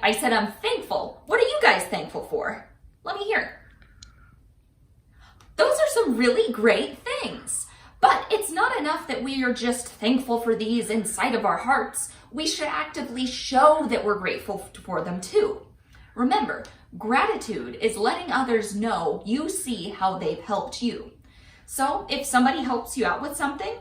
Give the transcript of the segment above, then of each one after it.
I said I'm thankful. What are you guys thankful for? Let me hear. Those are some really great things. But it's not enough that we are just thankful for these inside of our hearts. We should actively show that we're grateful for them too. Remember, gratitude is letting others know you see how they've helped you. So if somebody helps you out with something,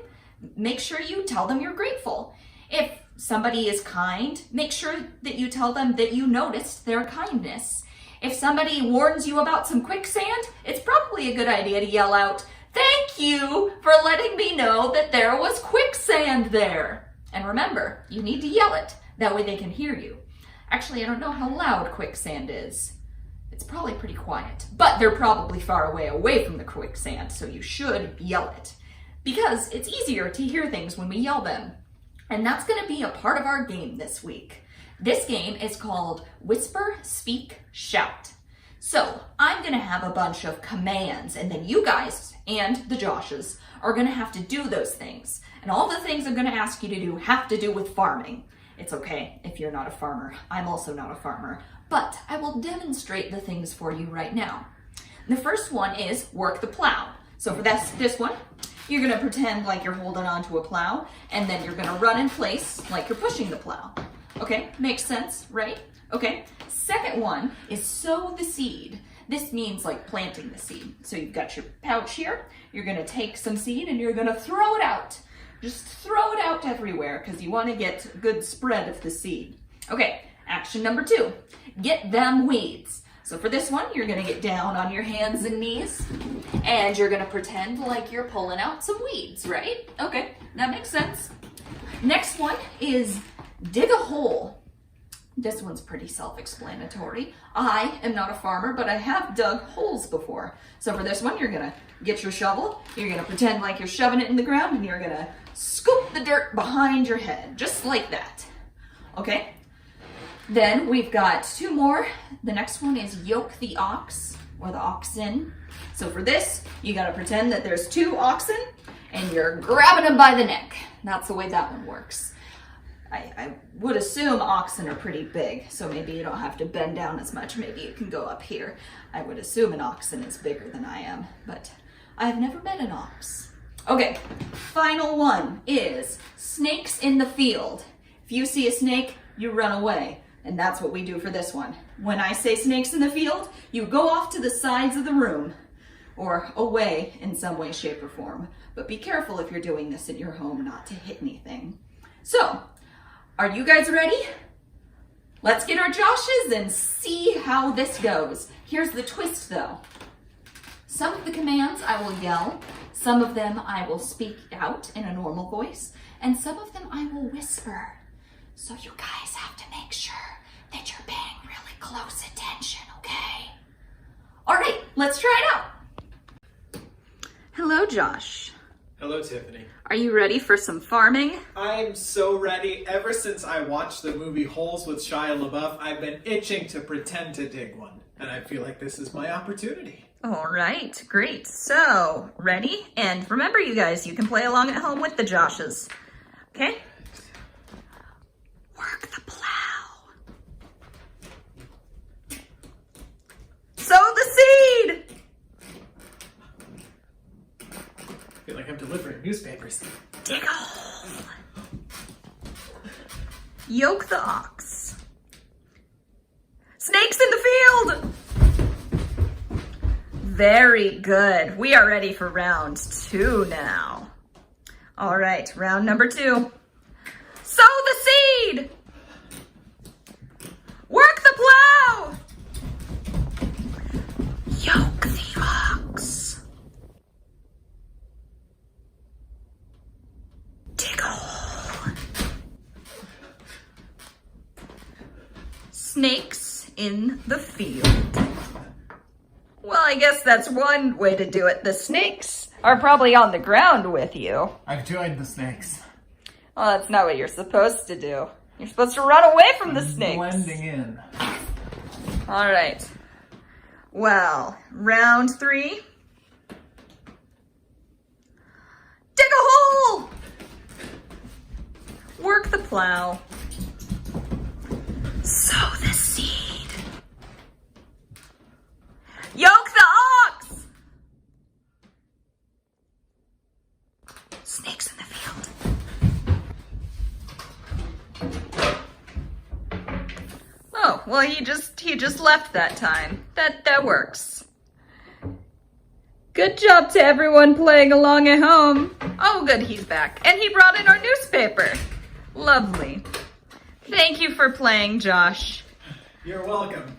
make sure you tell them you're grateful. If somebody is kind, make sure that you tell them that you noticed their kindness. If somebody warns you about some quicksand, it's probably a good idea to yell out, "Thank you for letting me know that there was quicksand there." And remember, you need to yell it. That way they can hear you. Actually, I don't know how loud quicksand is. It's probably pretty quiet, but they're probably far away from the quicksand, so you should yell it. Because it's easier to hear things when we yell them. And that's gonna be a part of our game this week. This game is called Whisper, Speak, Shout. So I'm gonna have a bunch of commands, and then you guys and the Joshes are gonna have to do those things. And all the things I'm gonna ask you to do have to do with farming. It's okay if you're not a farmer. I'm also not a farmer, but I will demonstrate the things for you right now. The first one is work the plow. So for this one, you're gonna pretend like you're holding onto a plow, and then you're gonna run in place like you're pushing the plow. Okay, makes sense, right? Okay, second one is sow the seed. This means like planting the seed. So you've got your pouch here, you're gonna take some seed and you're gonna throw it out. Just throw it out everywhere because you wanna get a good spread of the seed. Okay, action number 2, get them weeds. So for this one, you're gonna get down on your hands and knees and you're gonna pretend like you're pulling out some weeds, right? Okay, that makes sense. Next one is dig a hole. This one's pretty self-explanatory. I am not a farmer, but I have dug holes before. So for this one, you're gonna get your shovel, you're gonna pretend like you're shoving it in the ground, and you're gonna scoop the dirt behind your head, just like that. Okay? Then we've got 2 more. The next one is yoke the ox, or the oxen. So for this, you gotta pretend that there's 2 oxen, and you're grabbing them by the neck. That's the way that one works. I would assume oxen are pretty big, so maybe you don't have to bend down as much. Maybe you can go up here. I would assume an oxen is bigger than I am, but I've never met an ox. Okay, final one is snakes in the field. If you see a snake, you run away, and that's what we do for this one. When I say snakes in the field, you go off to the sides of the room, or away in some way, shape, or form. But be careful if you're doing this in your home not to hit anything. So, are you guys ready? Let's get our Joshes and see how this goes. Here's the twist though. Some of the commands I will yell, some of them I will speak out in a normal voice, and some of them I will whisper. So you guys have to make sure that you're paying really close attention, okay? All right, let's try it out. Hello, Josh. Hello, Tiffany. Are you ready for some farming? I'm so ready. Ever since I watched the movie Holes with Shia LaBeouf, I've been itching to pretend to dig one. And I feel like this is my opportunity. All right, great. So, ready? And remember, you guys, you can play along at home with the Joshes. Okay? Work the plow. Sow the seed. I feel like I'm delivering newspapers. Dig a hole. Yoke the ox. Snakes in the field. Very good. We are ready for round 2 now. All right, round number 2. Sow the seed. Work the plow. Yoke the ox. Dig a hole. Snakes in the field. Well, I guess that's one way to do it. The snakes are probably on the ground with you. I've joined the snakes. Well, that's not what you're supposed to do. You're supposed to run away from the snakes. Blending in. All right. Well, round 3. Dig a hole! Work the plow. Sow the seed. well, he just left that time. That works. Good job to everyone playing along at home. Oh, good, he's back. And he brought in our newspaper. Lovely. Thank you for playing, Josh. You're welcome.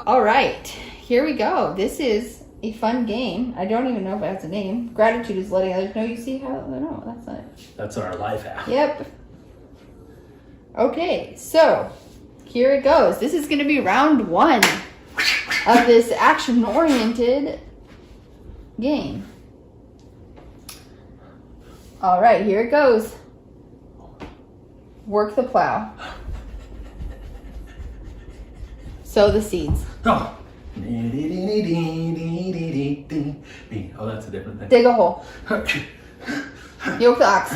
All right, here we go. This is a fun game. I don't even know if it has a name. Gratitude is letting others know you see how. No, that's not it. That's our life app. Yep. Okay, so here it goes. This is going to be round 1 of this action-oriented game. All right, here it goes. Work the plow. Sow the seeds. Oh. Oh, that's a different thing. Dig a hole. Yoke the ox.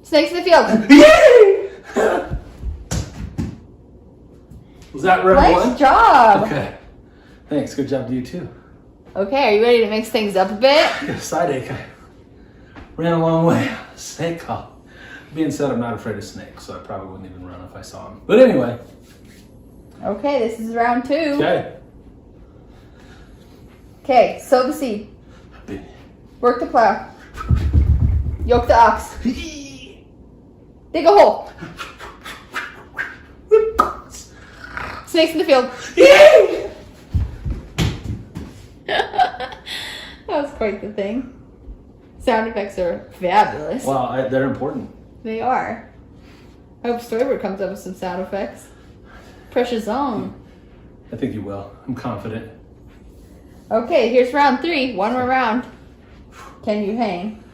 Snakes in the field. Was that round Nice 1? job. Okay. Thanks. Good job to you too. Okay, are you ready to mix things up a bit? I got a side ache. I ran a long way. Snake call. Being said, I'm not afraid of snakes, so I probably wouldn't even run if I saw them. But anyway. Okay, this is round 2. Okay. Okay, sow the seed. Work the plow. Yoke the ox. Dig a hole. Snakes in the field. That was quite the thing. Sound effects are fabulous. Well, they're important. They are. I hope Storyboard comes up with some sound effects. Precious zone. I think you will. I'm confident. Okay, here's round 3. One more round. Can you hang?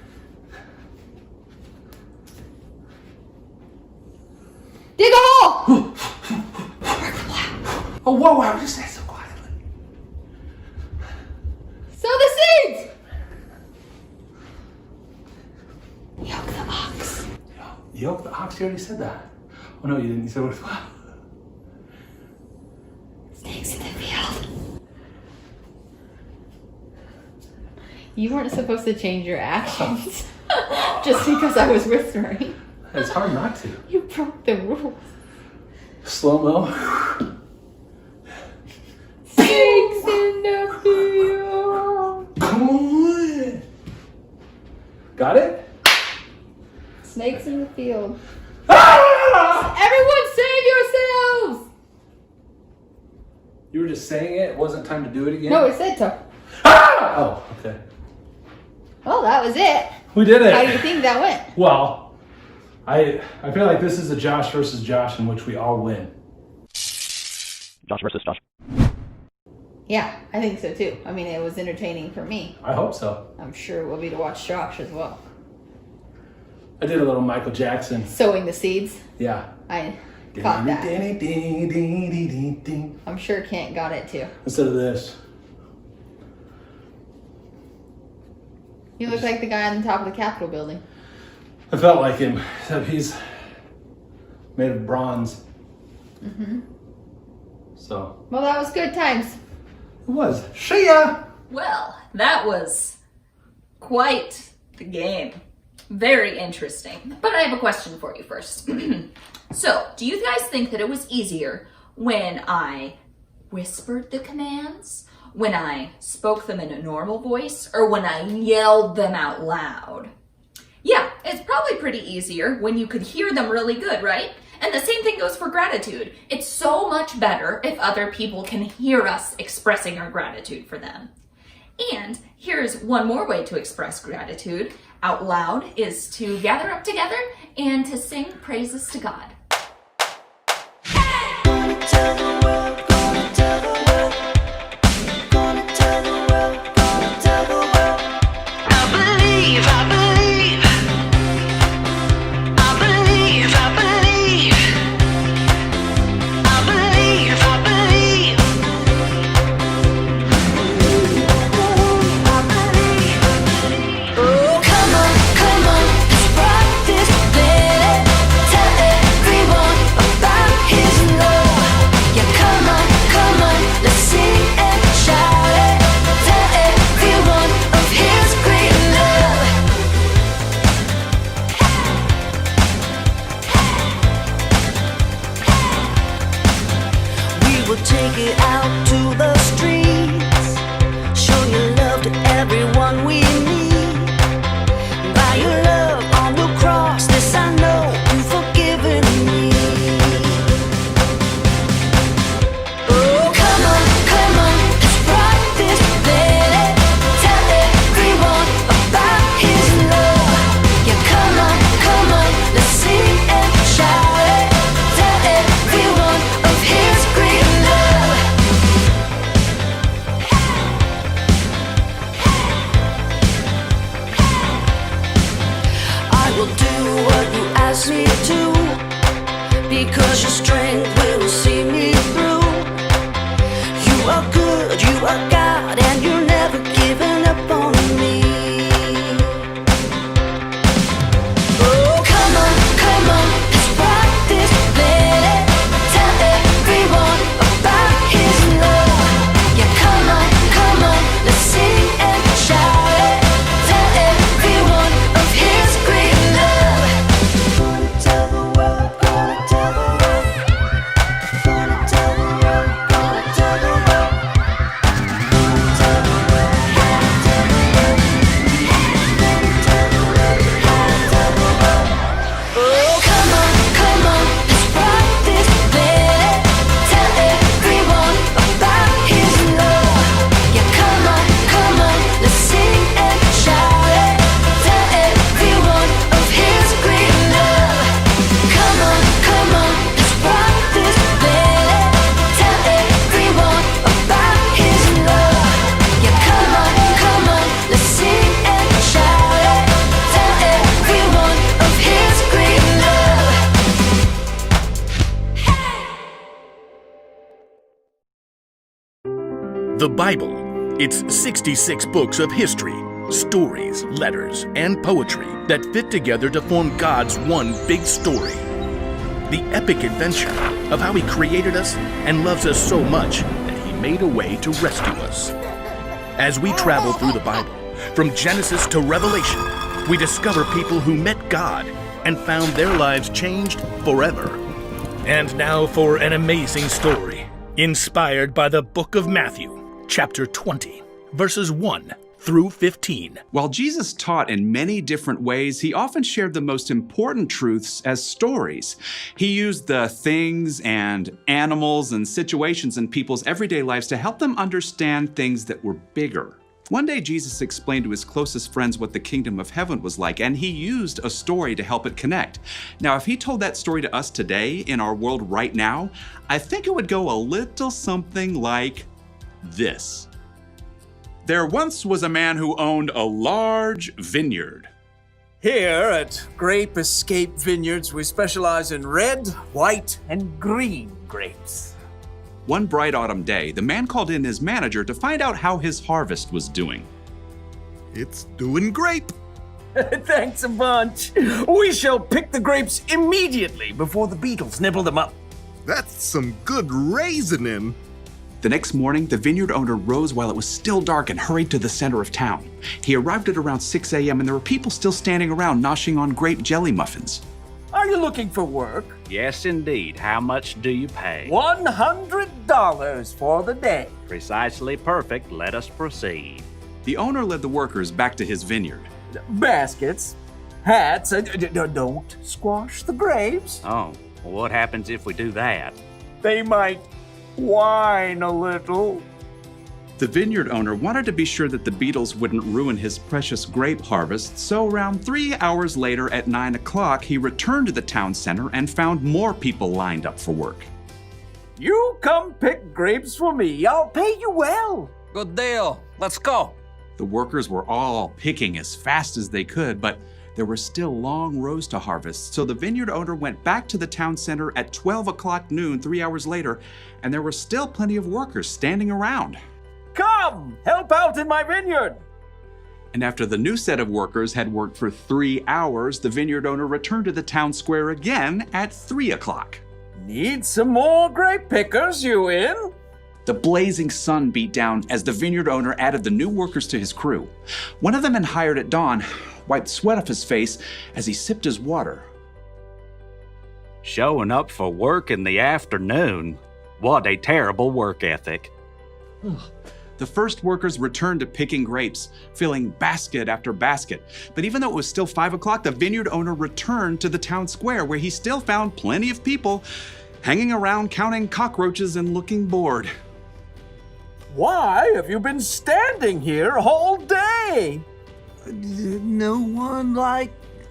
Dig a hole! Oh, whoa, wow, just say so quietly. Sow the seeds! Yoke the ox. Yoke the ox, you already said that. Oh, no, you didn't. You said what? Snakes in the field. You weren't supposed to change your actions just because I was whispering. It's hard not to. You broke the rules. Slow-mo. Snakes in the field. Come on. Got it? Snakes in the field. Ah! Everyone save yourselves! You were just saying it? It wasn't time to do it again? No, it said to. Ah! Oh, okay. Well, that was it. We did it. How do you think that went? Well, I feel like this is a Josh versus Josh in which we all win. Josh versus Josh. Yeah, I think so too. I mean, it was entertaining for me. I hope so. I'm sure it will be to watch Josh as well. I did a little Michael Jackson. Sowing the seeds. Yeah. I caught that. Instead I'm sure Kent got it too. of this. You look like the guy on the top of the Capitol building. I felt like him, except he's made of bronze. Mm-hmm. So. Well, that was good times. It was. See ya! Well, that was quite the game. Very interesting. But I have a question for you first. So, do you guys think that it was easier when I whispered the commands, when I spoke them in a normal voice, or when I yelled them out loud? Yeah, it's probably pretty easier when you could hear them really good, right? And the same thing goes for gratitude. It's so much better if other people can hear us expressing our gratitude for them. And here's one more way to express gratitude out loud is to gather up together and to sing praises to God. Oh, come on, let's rock this. Let it tell every are good, you are God, and you're never giving up on me. Oh, come on, let's rock this planet. Tell everyone about His love. Yeah, come on, let's sing and shout it. Tell everyone of His great love. Gonna tell the world, gonna tell the world. Gonna tell the world, gonna tell the world. Gonna tell the world, gonna tell the world. Gonna tell the world, gonna tell the world. Oh, come on, let's rock this planet. Tell everyone about His love. Yeah, come on, let's sing and shout it. Tell everyone of His great love. Come on, let's rock this planet. Tell everyone about His love. Yeah, come on, let's sing and shout it. Tell everyone of His great love. The Bible. It's 66 books of history, stories, letters, and poetry that fit together to form God's one big story. The epic adventure of how He created us and loves us so much that He made a way to rescue us. As we travel through the Bible, from Genesis to Revelation, we discover people who met God and found their lives changed forever. And now for an amazing story, inspired by the book of Matthew, chapter 20, verses 1 through 15. While Jesus taught in many different ways, He often shared the most important truths as stories. He used the things and animals and situations in people's everyday lives to help them understand things that were bigger. One day, Jesus explained to His closest friends what the kingdom of heaven was like, and He used a story to help it connect. Now, if He told that story to us today in our world right now, I think it would go a little something like this. There once was a man who owned a large vineyard. Here at Grape Escape Vineyards, we specialize in red, white, and green grapes. One bright autumn day, the man called in his manager to find out how his harvest was doing. It's doing great. Thanks a bunch. We shall pick the grapes immediately before the beetles nibble them up. That's some good raisoning. The next morning, the vineyard owner rose while it was still dark and hurried to the center of town. He arrived at around 6 a.m. and there were people still standing around noshing on grape jelly muffins. Are you looking for work? Yes, indeed. How much do you pay? $100 for the day. Precisely perfect. Let us proceed. The owner led the workers back to his vineyard. Baskets, hats, don't squash the grapes. Oh, well, what happens if we do that? They might whine a little. The vineyard owner wanted to be sure that the beetles wouldn't ruin his precious grape harvest, so around 3 hours later at 9 o'clock, he returned to the town center and found more people lined up for work. You come pick grapes for me. I'll pay you well. Good deal. Let's go. The workers were all picking as fast as they could, but there were still long rows to harvest, so the vineyard owner went back to the town center at 12 o'clock noon 3 hours later, and there were still plenty of workers standing around. Come, help out in my vineyard. And after the new set of workers had worked for 3 hours, the vineyard owner returned to the town square again at 3 o'clock. Need some more grape pickers, you in? The blazing sun beat down as the vineyard owner added the new workers to his crew. One of the men hired at dawn wiped sweat off his face as he sipped his water. Showing up for work in the afternoon. What a terrible work ethic. The first workers returned to picking grapes, filling basket after basket. But even though it was still 5 o'clock, the vineyard owner returned to the town square where he still found plenty of people hanging around counting cockroaches and looking bored. Why have you been standing here all day? No one,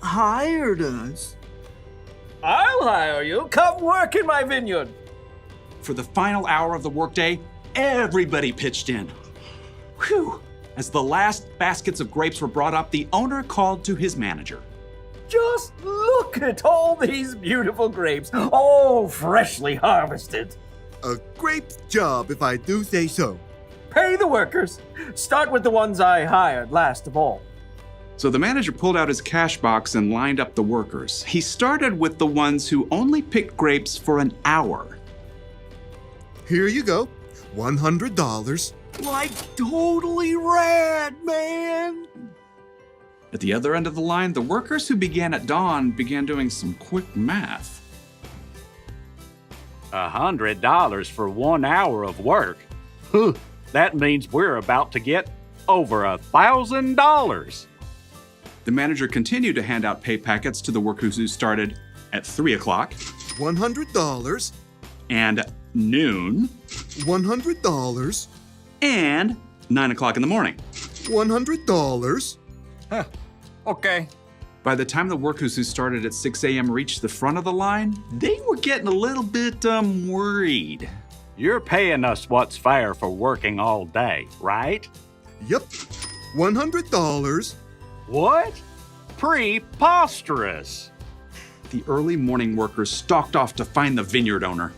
hired us. I'll hire you. Come work in my vineyard. For the final hour of the workday, everybody pitched in. Whew! As the last baskets of grapes were brought up, the owner called to his manager. Just look at all these beautiful grapes, all freshly harvested. A great job, if I do say so. Pay the workers. Start with the ones I hired last of all. So the manager pulled out his cash box and lined up the workers. He started with the ones who only picked grapes for an hour. Here you go. $100. Like totally rad, man. At the other end of the line, the workers who began at dawn began doing some quick math. $100 for 1 hour of work. That means we're about to get over $1,000. The manager continued to hand out pay packets to the workers who started at 3 o'clock. $100. And noon. $100. And 9 o'clock in the morning. $100. Okay. By the time the workers who started at 6 a.m. reached the front of the line, they were getting a little bit worried. You're paying us what's fair for working all day, right? Yep. $100. What? Preposterous. The early morning workers stalked off to find the vineyard owner.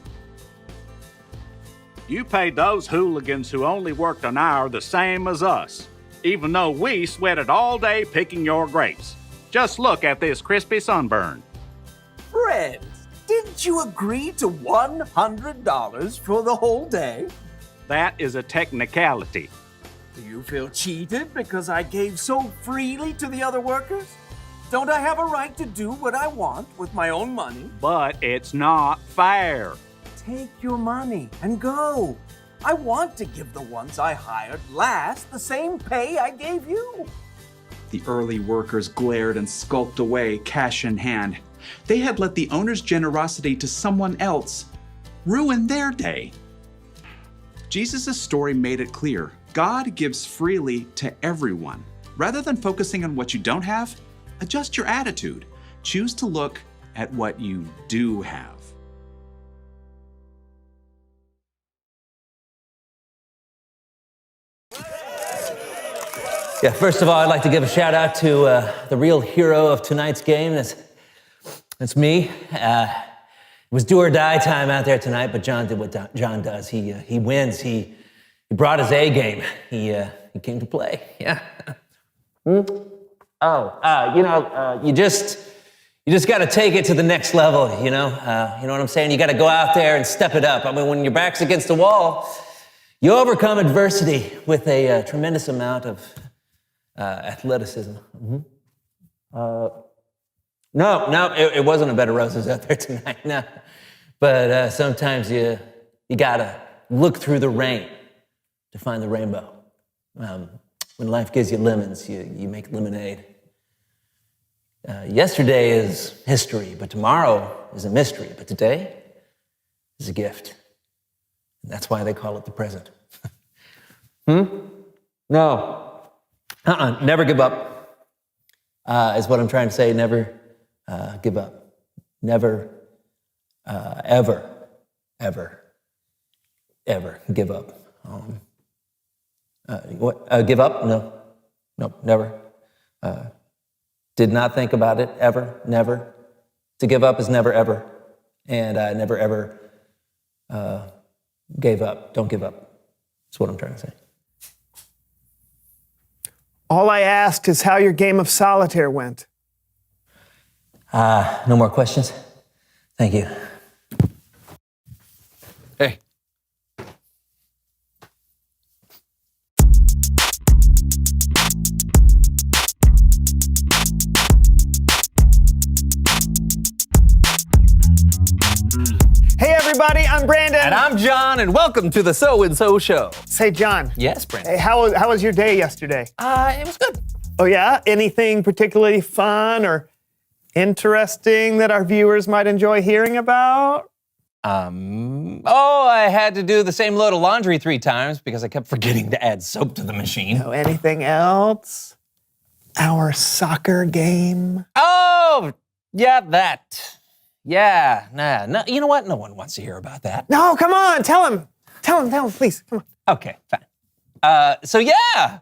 You paid those hooligans who only worked an hour the same as us, even though we sweated all day picking your grapes. Just look at this crispy sunburn. Friends, didn't you agree to $100 for the whole day? That is a technicality. Do you feel cheated because I gave so freely to the other workers? Don't I have a right to do what I want with my own money? But it's not fair. Take your money and go. I want to give the ones I hired last the same pay I gave you. The early workers glared and skulked away, cash in hand. They had let the owner's generosity to someone else ruin their day. Jesus' story made it clear. God gives freely to everyone. Rather than focusing on what you don't have, adjust your attitude. Choose to look at what you do have. Yeah, first of all, I'd like to give a shout out to the real hero of tonight's game. That's me. It was do or die time out there tonight, but John did what John does. He wins. He brought his A game. He came to play. Yeah. You just got to take it to the next level. You know what I'm saying? You got to go out there and step it up. I mean, when your back's against the wall, you overcome adversity with a tremendous amount of athleticism. No, it wasn't a bed of roses out there tonight. No, but sometimes you gotta look through the rain to find the rainbow. When life gives you lemons, you make lemonade. Yesterday is history, but tomorrow is a mystery. But today is a gift. And that's why they call it the present. No. Never give up, is what I'm trying to say. Never give up. Never, ever give up. Give up? No, never. Did not think about it, ever, never. To give up is never, ever. And I never, ever gave up. Don't give up. That's what I'm trying to say. All I asked is how your game of solitaire went. No more questions? Thank you. Hey. Hey everybody, I'm Brandon. And I'm John, and welcome to the So and So Show. Say, John. Yes, Brandon. Hey, how was your day yesterday? It was good. Oh yeah? Anything particularly fun or interesting that our viewers might enjoy hearing about? I had to do the same load of laundry 3 times because I kept forgetting to add soap to the machine. No, anything else? Our soccer game? Oh, yeah, that. Yeah, no, you know what? No one wants to hear about that. No, come on, tell him, please, come on. Okay, fine. So yeah,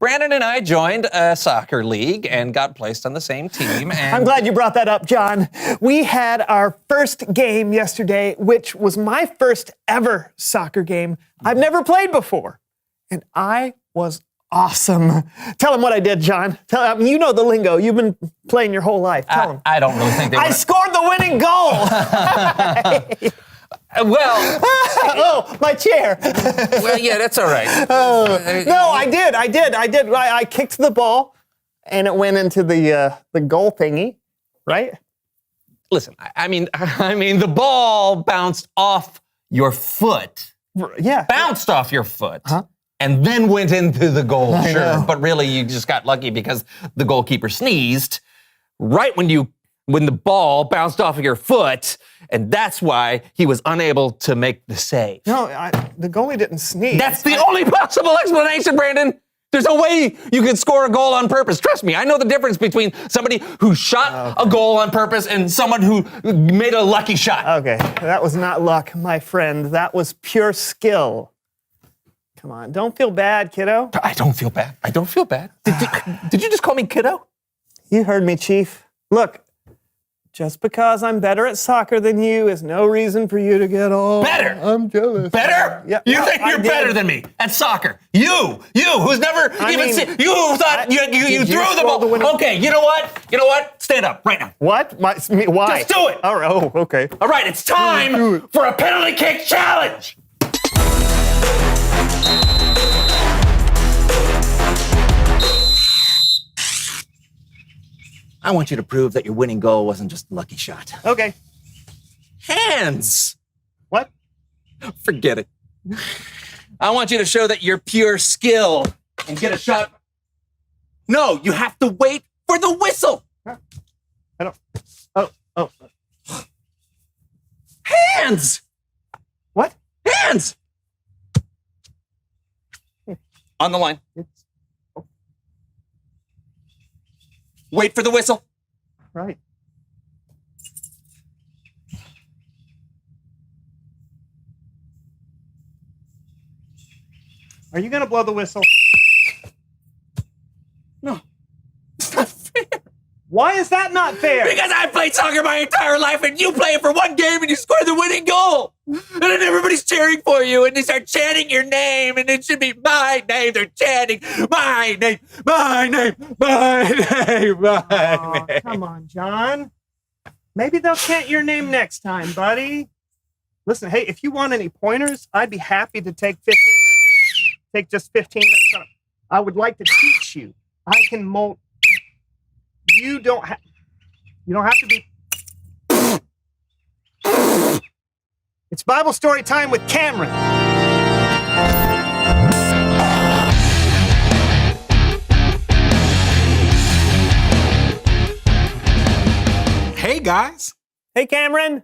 Brandon and I joined a soccer league and got placed on the same team. And I'm glad you brought that up, John. We had our first game yesterday, which was my first ever soccer game. I've never played before, and I was awesome. Tell him what I did, John. You know the lingo. You've been playing your whole life. Tell him. I don't really think they were. I scored the winning goal. Well, oh, my chair. Well, yeah, that's all right. No, I did. I kicked the ball, and it went into the goal thingy, right? Listen, I mean, the ball bounced off your foot. Yeah. Bounced off your foot. Huh? And then went into the goal. I know. But really, you just got lucky because the goalkeeper sneezed right when the ball bounced off of your foot, and that's why he was unable to make the save. No, the goalie didn't sneeze. That's the only possible explanation, Brandon. There's no way you can score a goal on purpose. Trust me, I know the difference between somebody who shot a goal on purpose and someone who made a lucky shot. Okay, that was not luck, my friend. That was pure skill. Come on, don't feel bad, kiddo. I don't feel bad. Did you just call me kiddo? You heard me, Chief. Look, just because I'm better at soccer than you is no reason for you to get all... Better? I'm jealous. Better? Yeah, You think you're better than me at soccer? You who's never seen... You who thought you threw the ball... Okay, you know what? Stand up right now. What? Why? Just do it. All right, okay. All right, it's time for a penalty kick challenge. I want you to prove that your winning goal wasn't just a lucky shot. Okay. Hands! What? Forget it. I want you to show that you're pure skill and get a shot. No, you have to wait for the whistle. I don't... Oh. Hands! What? Hands! On the line. Wait for the whistle. Right. Are you going to blow the whistle? No. It's not fair. Why is that not fair? Because I played soccer my entire life and you play it for one game and you score the winning goal. And then everybody's cheering for you and they start chanting your name and it should be my name. They're chanting my name, my name, my name, my name. Come on, John. Maybe they'll chant your name next time, buddy. Listen, hey, if you want any pointers, I'd be happy to take 15 minutes. Take just 15 minutes. I would like to teach you. I can mold. You don't have to be. It's Bible story time with Cameron. Hey, guys. Hey, Cameron.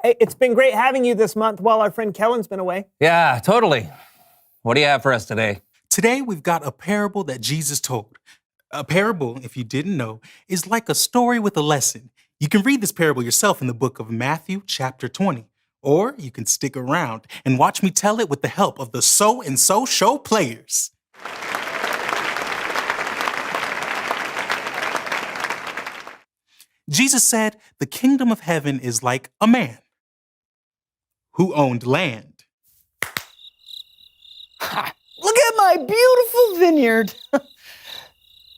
Hey, it's been great having you this month while our friend Kellen's been away. Yeah, totally. What do you have for us today? Today, we've got a parable that Jesus told. A parable, if you didn't know, is like a story with a lesson. You can read this parable yourself in the book of Matthew, chapter 20. Or you can stick around and watch me tell it with the help of the So and So Show players. Jesus said, the kingdom of heaven is like a man who owned land. Look at my beautiful vineyard.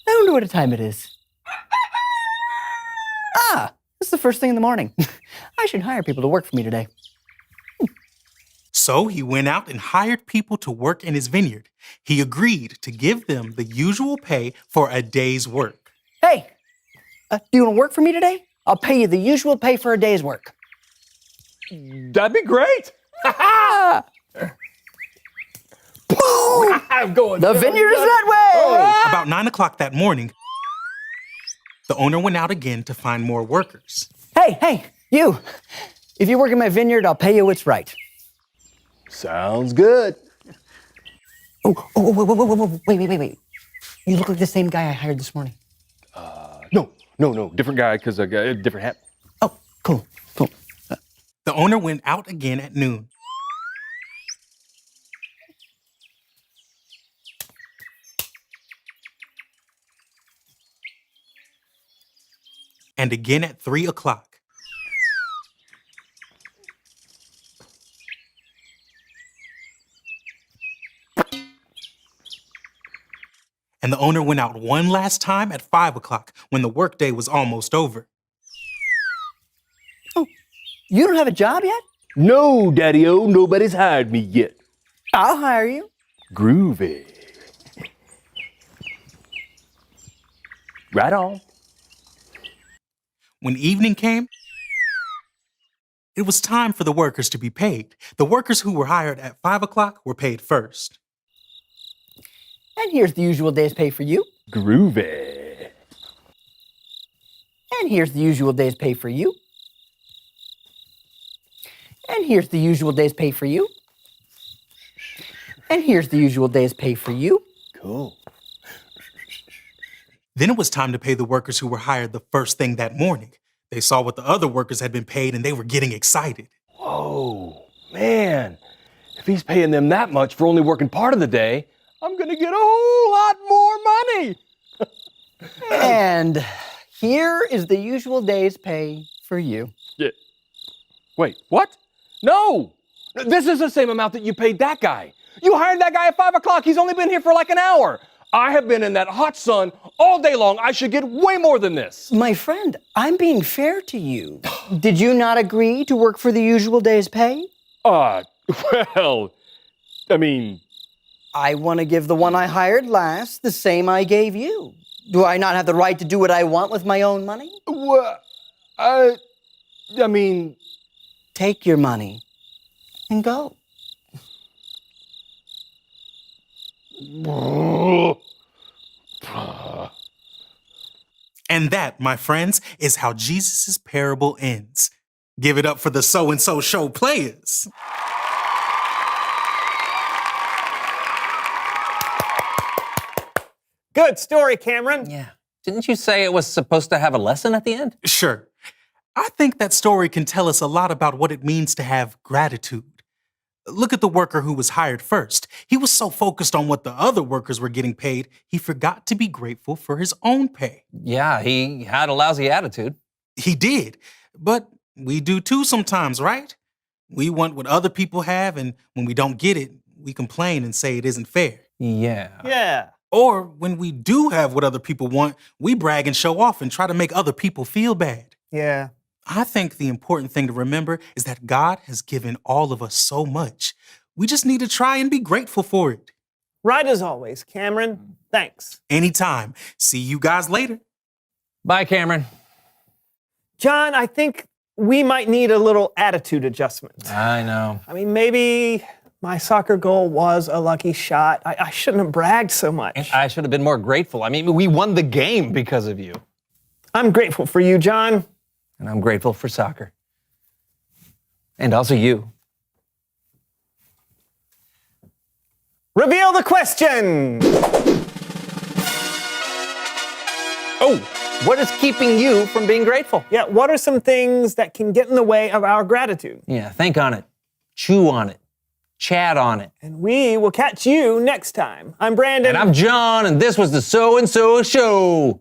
I wonder what time it is. It's the first thing in the morning. I should hire people to work for me today. So he went out and hired people to work in his vineyard. He agreed to give them the usual pay for a day's work. Hey, do you want to work for me today? I'll pay you the usual pay for a day's work. That'd be great. I'm going. The vineyard is that way. About 9 o'clock that morning, the owner went out again to find more workers. Hey, you. If you work in my vineyard, I'll pay you what's right. Sounds good. Oh, wait. You look like the same guy I hired this morning. No, different guy because I got a different hat. Oh, cool. The owner went out again at noon. and again at 3 o'clock. And the owner went out one last time at 5 o'clock when the workday was almost over. Oh, you don't have a job yet? No, Daddy-O, nobody's hired me yet. I'll hire you. Groovy. Right on. When evening came, it was time for the workers to be paid. The workers who were hired at 5 o'clock were paid first. And here's the usual day's pay for you. Groovy. And here's the usual day's pay for you. And here's the usual day's pay for you. And here's the usual day's pay for you. Cool. Then it was time to pay the workers who were hired the first thing that morning. They saw what the other workers had been paid and they were getting excited. Whoa, man. If he's paying them that much for only working part of the day, I'm gonna get a whole lot more money. And here is the usual day's pay for you. Yeah. Wait, what? No! This is the same amount that you paid that guy. You hired that guy at 5 o'clock. He's only been here for like an hour. I have been in that hot sun all day long. I should get way more than this. My friend, I'm being fair to you. Did you not agree to work for the usual day's pay? Well, I mean... I want to give the one I hired last the same I gave you. Do I not have the right to do what I want with my own money? Well, I mean... Take your money and go. And that, my friends, is how Jesus' parable ends. Give it up for the So-and-So Show players. Good story, Cameron. Yeah. Didn't you say it was supposed to have a lesson at the end? Sure. I think that story can tell us a lot about what it means to have gratitude. Look at the worker who was hired first. He was so focused on what the other workers were getting paid, he forgot to be grateful for his own pay. Yeah, he had a lousy attitude. He did, but we do too sometimes, right? We want what other people have, and when we don't get it, we complain and say it isn't fair. Yeah. Yeah. Or when we do have what other people want, we brag and show off and try to make other people feel bad. Yeah. I think the important thing to remember is that God has given all of us so much. We just need to try and be grateful for it. Right as always, Cameron. Thanks. Anytime. See you guys later. Bye, Cameron. John, I think we might need a little attitude adjustment. I know. I mean, maybe my soccer goal was a lucky shot. I shouldn't have bragged so much. I should have been more grateful. I mean, we won the game because of you. I'm grateful for you, John. And I'm grateful for soccer. And also you. Reveal the question! Oh, what is keeping you from being grateful? Yeah, what are some things that can get in the way of our gratitude? Yeah, think on it. Chew on it. Chat on it. And we will catch you next time. I'm Brandon. And I'm John, and this was the So-and-So Show.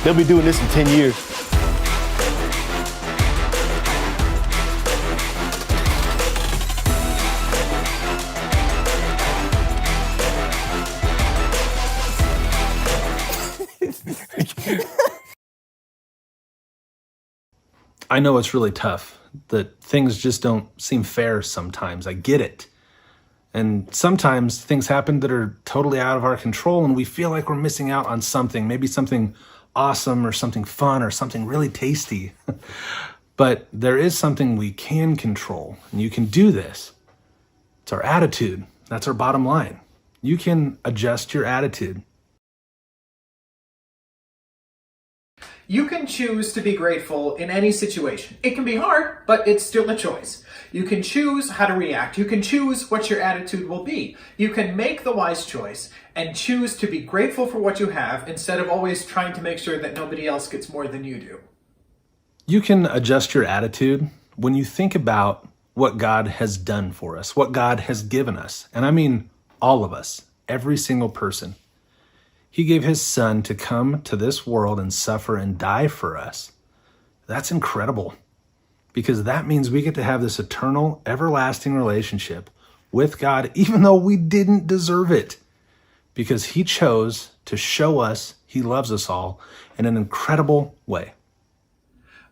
They'll be doing this in 10 years. I know it's really tough, that things just don't seem fair sometimes. I get it. And sometimes things happen that are totally out of our control and we feel like we're missing out on something, maybe something awesome or something fun or something really tasty. But there is something we can control, and you can do this. It's our attitude. That's our bottom line. You can adjust your attitude. You can choose to be grateful in any situation. It can be hard, but it's still a choice. You can choose how to react. You can choose what your attitude will be. You can make the wise choice and choose to be grateful for what you have instead of always trying to make sure that nobody else gets more than you do. You can adjust your attitude when you think about what God has done for us, what God has given us. And I mean all of us, every single person. He gave his son to come to this world and suffer and die for us. That's incredible, because that means we get to have this eternal, everlasting relationship with God, even though we didn't deserve it, because he chose to show us he loves us all in an incredible way.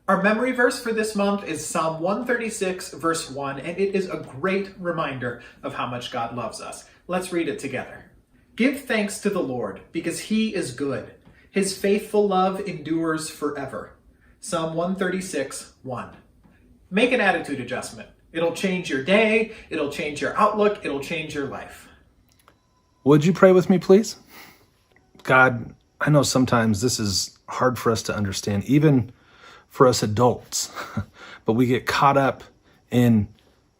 Our memory verse for this month is Psalm 136, verse 1, and it is a great reminder of how much God loves us. Let's read it together. Give thanks to the Lord, because he is good. His faithful love endures forever. Psalm 136, 1. Make an attitude adjustment. It'll change your day, it'll change your outlook, it'll change your life. Would you pray with me, please? God, I know sometimes this is hard for us to understand, even for us adults, but we get caught up in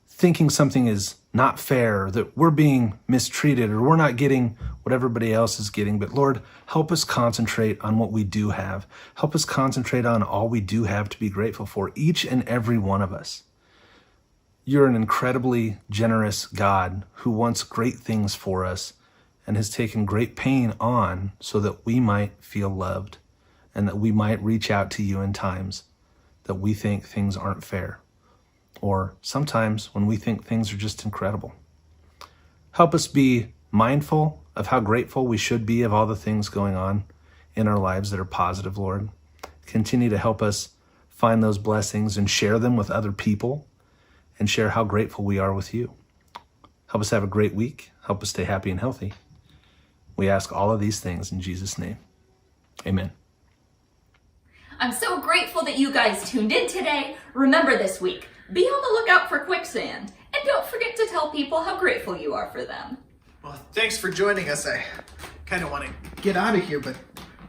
thinking something is not fair, that we're being mistreated, or we're not getting what everybody else is getting. But Lord, help us concentrate on what we do have. Help us concentrate on all we do have to be grateful for, each and every one of us. You're an incredibly generous God who wants great things for us and has taken great pain on so that we might feel loved and that we might reach out to you in times that we think things aren't fair, or sometimes when we think things are just incredible. Help us be mindful of how grateful we should be of all the things going on in our lives that are positive, Lord. Continue to help us find those blessings and share them with other people and share how grateful we are with you. Help us have a great week. Help us stay happy and healthy. We ask all of these things in Jesus' name. Amen. I'm so grateful that you guys tuned in today. Remember this week, be on the lookout for quicksand. And don't forget to tell people how grateful you are for them. Well, thanks for joining us. I kind of want to get out of here, but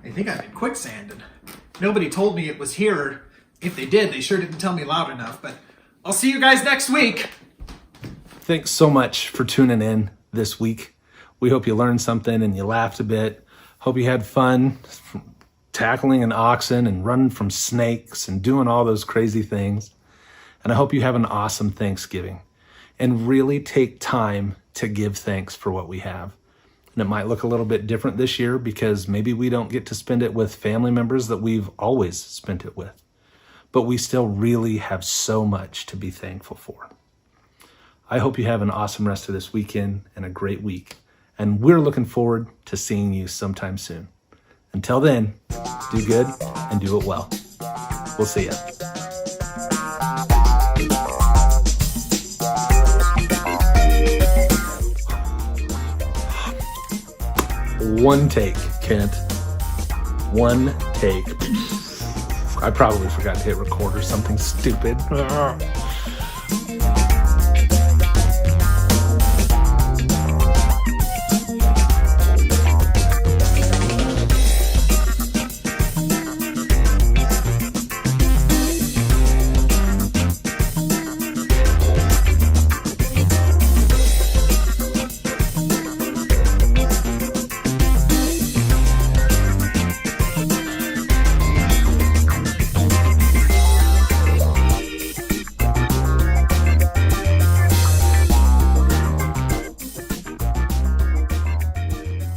I think I'm in quicksand, and nobody told me it was here. Or if they did, they sure didn't tell me loud enough. But I'll see you guys next week. Thanks so much for tuning in this week. We hope you learned something and you laughed a bit. Hope you had fun tackling an oxen and running from snakes and doing all those crazy things. And I hope you have an awesome Thanksgiving and really take time to give thanks for what we have. And it might look a little bit different this year because maybe we don't get to spend it with family members that we've always spent it with. But we still really have so much to be thankful for. I hope you have an awesome rest of this weekend and a great week. And we're looking forward to seeing you sometime soon. Until then, do good and do it well. We'll see ya. One take, Kent. One take. I probably forgot to hit record or something stupid.